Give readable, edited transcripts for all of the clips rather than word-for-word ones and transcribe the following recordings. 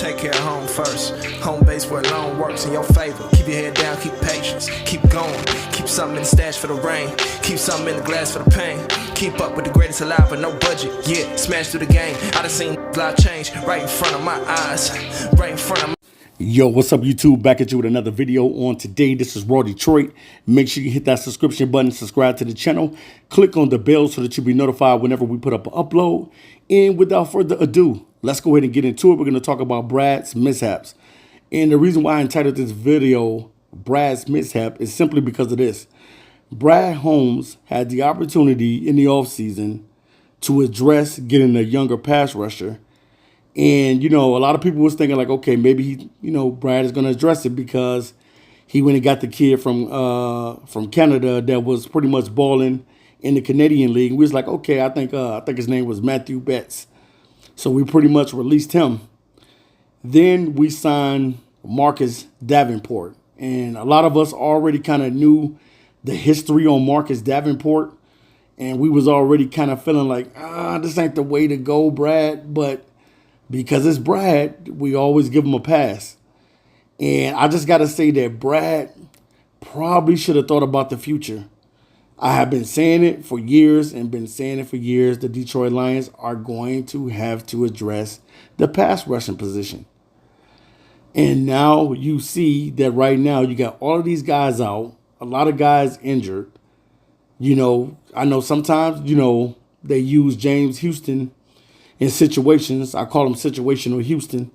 take care of home first. Home base where loan works in your favor. Keep your head down, keep patience, keep going. Keep something in the stash for the rain. Keep something in the glass for the pain. Keep up with the greatest alive with no budget. Yeah, smash through the game. I done seen life change right in front of my eyes. Right in front of my Yo, what's up, YouTube? Back at you with another video on today. This is Raw Detroit. Make sure you hit that subscription button, subscribe to the channel, click on the bell so that you'll be notified whenever we put up an upload. And without further ado, let's go ahead and get into it. We're going to talk about Brad's mishaps. And the reason why I entitled this video Brad's mishap is simply because of this. Brad Holmes had the opportunity in the offseason to address getting a younger pass rusher. And, you know, a lot of people was thinking like, okay, maybe Brad is going to address it because he went and got the kid from Canada that was pretty much balling in the Canadian League. And we was like, okay, I think his name was Matthew Betts. So we pretty much released him. Then we signed Marcus Davenport. And a lot of us already kind of knew the history on Marcus Davenport. And we was already kind of feeling like, this ain't the way to go, Brad. But because it's Brad, we always give him a pass. And I just got to say that Brad probably should have thought about the future. I have been saying it for years and been saying it for years. The Detroit Lions are going to have to address the pass rushing position. And now you see that right now you got all of these guys out, a lot of guys injured. You know, I know sometimes, they use James Houston in situations. I call him situational Houston.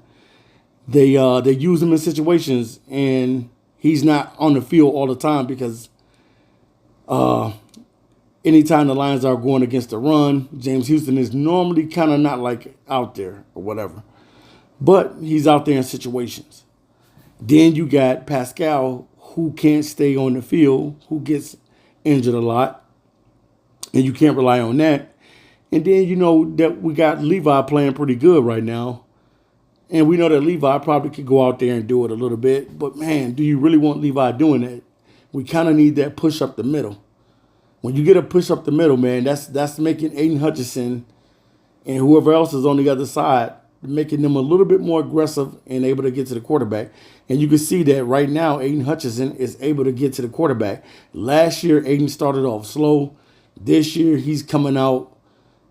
They use him in situations, and he's not on the field all the time because anytime the Lions are going against the run, James Houston is normally kind of not like out there or whatever. But he's out there in situations. Then you got Pascal, who can't stay on the field, who gets injured a lot, and you can't rely on that. And then you know that we got Levi playing pretty good right now. And we know that Levi probably could go out there and do it a little bit. But, man, do you really want Levi doing that? We kind of need that push up the middle. When you get a push up the middle, man, that's making Aidan Hutchinson and whoever else is on the other side, making them a little bit more aggressive and able to get to the quarterback. And you can see that right now Aidan Hutchinson is able to get to the quarterback. Last year, Aidan started off slow. This year, he's coming out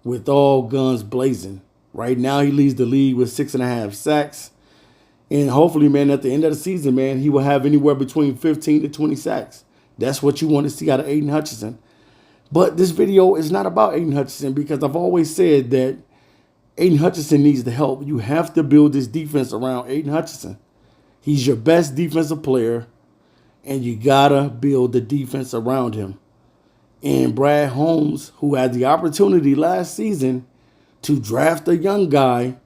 with all guns blazing. Right now, he leads the league with 6.5 sacks. And hopefully, man, at the end of the season, man, he will have anywhere between 15 to 20 sacks. That's what you want to see out of Aidan Hutchinson. But this video is not about Aidan Hutchinson because I've always said that Aidan Hutchinson needs the help. You have to build this defense around Aidan Hutchinson. He's your best defensive player, and you got to build the defense around him. And Brad Holmes, who had the opportunity last season to draft a young guy,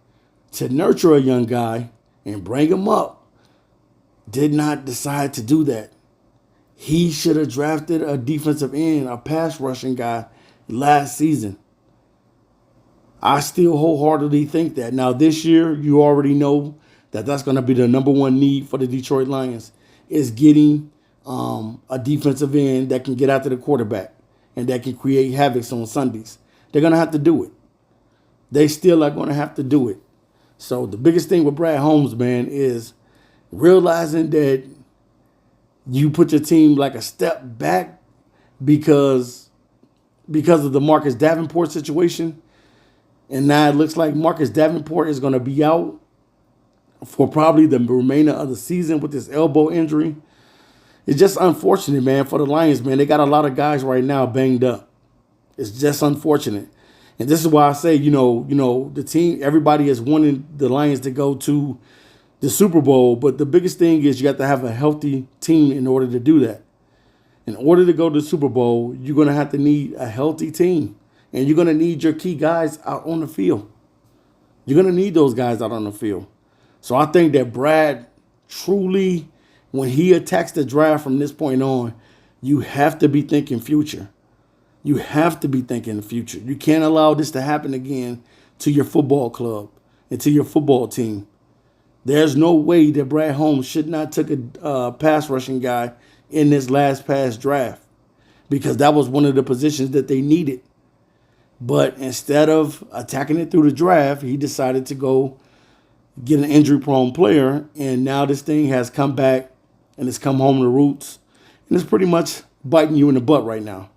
to nurture a young guy, and bring him up, did not decide to do that. He should have drafted a defensive end, a pass rushing guy last season. I still wholeheartedly think that. Now, this year, you already know that that's going to be the number one need for the Detroit Lions, is getting a defensive end that can get after the quarterback and that can create havoc on Sundays. They're going to have to do it. They still are going to have to do it. So the biggest thing with Brad Holmes, man, is realizing that you put your team like a step back because of the Marcus Davenport situation. And now it looks like Marcus Davenport is going to be out for probably the remainder of the season with this elbow injury. It's just unfortunate, man, for the Lions, man. They got a lot of guys right now banged up. It's just unfortunate. And this is why I say, the team, everybody is wanting the Lions to go to the Super Bowl. But the biggest thing is you got to have a healthy team in order to do that. In order to go to the Super Bowl, you're going to have to need a healthy team. And you're going to need your key guys out on the field. You're going to need those guys out on the field. So I think that Brad truly, when he attacks the draft from this point on, you have to be thinking future. You have to be thinking the future. You can't allow this to happen again to your football club and to your football team. There's no way that Brad Holmes should not took a pass rushing guy in this last pass draft because that was one of the positions that they needed. But instead of attacking it through the draft, he decided to go get an injury-prone player, and now this thing has come back and it's come home to roots, and it's pretty much biting you in the butt right now.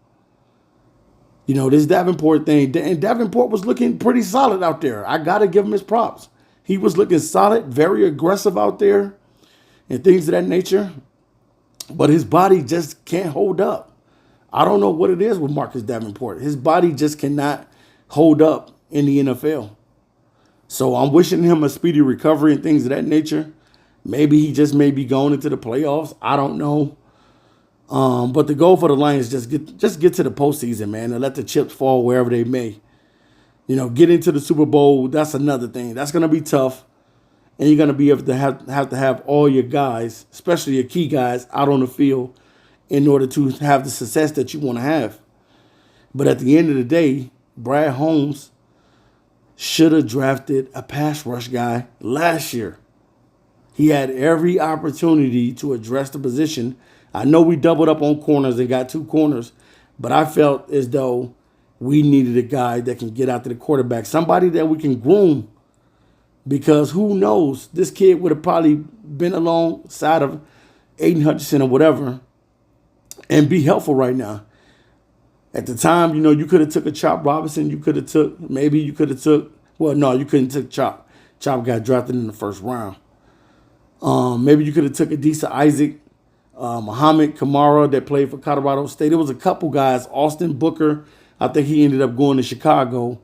You know, this Davenport thing, and Davenport was looking pretty solid out there. I got to give him his props. He was looking solid, very aggressive out there, and things of that nature, but his body just can't hold up. I don't know what it is with Marcus Davenport. His body just cannot hold up in the NFL. So I'm wishing him a speedy recovery and things of that nature. Maybe he just may be going into the playoffs. I don't know. But the goal for the Lions is just get to the postseason, man, and let the chips fall wherever they may. You know, get into the Super Bowl, that's another thing. That's going to be tough. And you're going to be able to have all your guys, especially your key guys, out on the field in order to have the success that you want to have. But at the end of the day, Brad Holmes should have drafted a pass rush guy last year. He had every opportunity to address the position. I know we doubled up on corners and got 2 corners, but I felt as though we needed a guy that can get out to the quarterback, somebody that we can groom, because who knows, this kid would have probably been alongside of Aidan Hutchinson or whatever and be helpful right now. At the time, you know, you could have took a Chop Robinson. You couldn't take Chop. Chop got drafted in the first round. Maybe you could have took Adisa Isaac, Muhammad Kamara that played for Colorado State. There was a couple guys, Austin Booker. I think he ended up going to Chicago.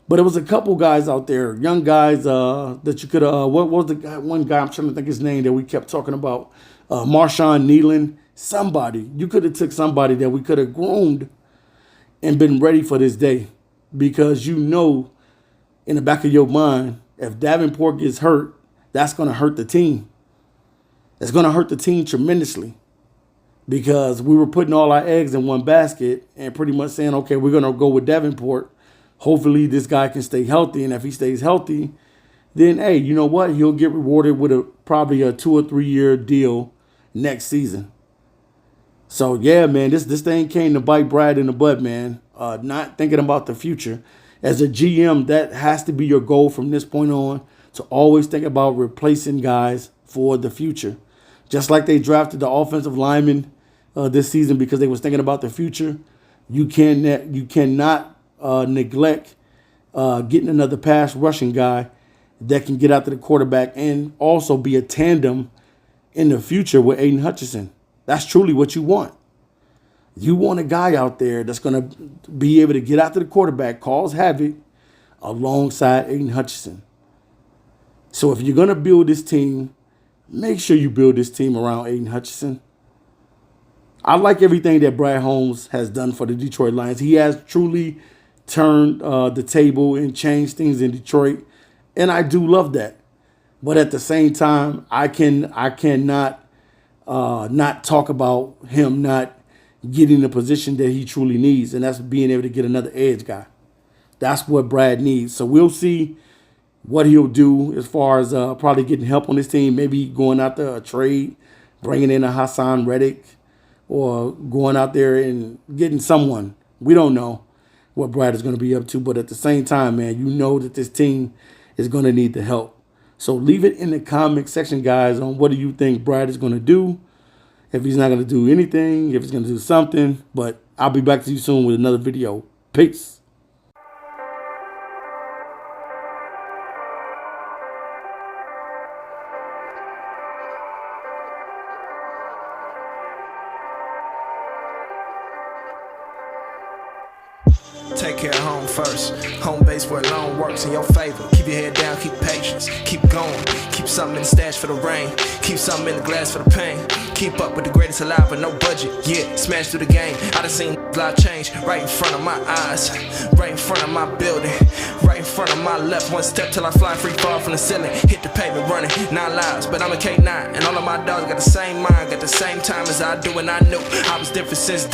But it was a couple guys out there, young guys that you could have. What was the guy? One guy, I'm trying to think his name that we kept talking about. Marshawn Nealon. Somebody. You could have took somebody that we could have groomed and been ready for this day. Because you know, in the back of your mind, if Davenport gets hurt, that's going to hurt the team. It's going to hurt the team tremendously. Because we were putting all our eggs in one basket and pretty much saying, okay, we're going to go with Davenport. Hopefully this guy can stay healthy. And if he stays healthy, then, hey, you know what? He'll get rewarded with probably a 2 or 3 year deal next season. So, yeah, man, this thing came to bite Brad in the butt, man. Not thinking about the future. As a GM, that has to be your goal from this point on, to always think about replacing guys for the future. Just like they drafted the offensive lineman this season because they was thinking about the future. You cannot neglect getting another pass rushing guy that can get out to the quarterback and also be a tandem in the future with Aidan Hutchinson. That's truly what you want. You want a guy out there that's going to be able to get out to the quarterback, cause havoc alongside Aidan Hutchinson. So if you're going to build this team, make sure you build this team around Aidan Hutchinson. I like everything that Brad Holmes has done for the Detroit Lions. He has truly turned the table and changed things in Detroit, and I do love that. But at the same time, I cannot not talk about him not getting the position that he truly needs, and that's being able to get another edge guy. That's what Brad needs. So we'll see what he'll do as far as probably getting help on this team, maybe going out there a trade, bringing in a Hassan Reddick, or going out there and getting someone. We don't know what Brad is going to be up to, but at the same time, man, you know that this team is going to need the help. So leave it in the comment section, guys, on what do you think Brad is going to do. If he's not going to do anything, if he's going to do something. But I'll be back to you soon with another video. Peace. Take care of home first. Home base where loan works in your favor. Keep your head down, keep patience. Keep going. Keep something in the stash for the rain. Keep something in the glass for the pain. Keep up with the greatest alive but no budget. Yeah, smash through the game. I done seen life change right in front of my eyes. Right in front of my building. Right in front of my left. One step till I fly free, fall from the ceiling. Hit the pavement running, 9 lives. But I'm a K9. And all of my dogs got the same mind. Got the same time as I do. And I knew I was different since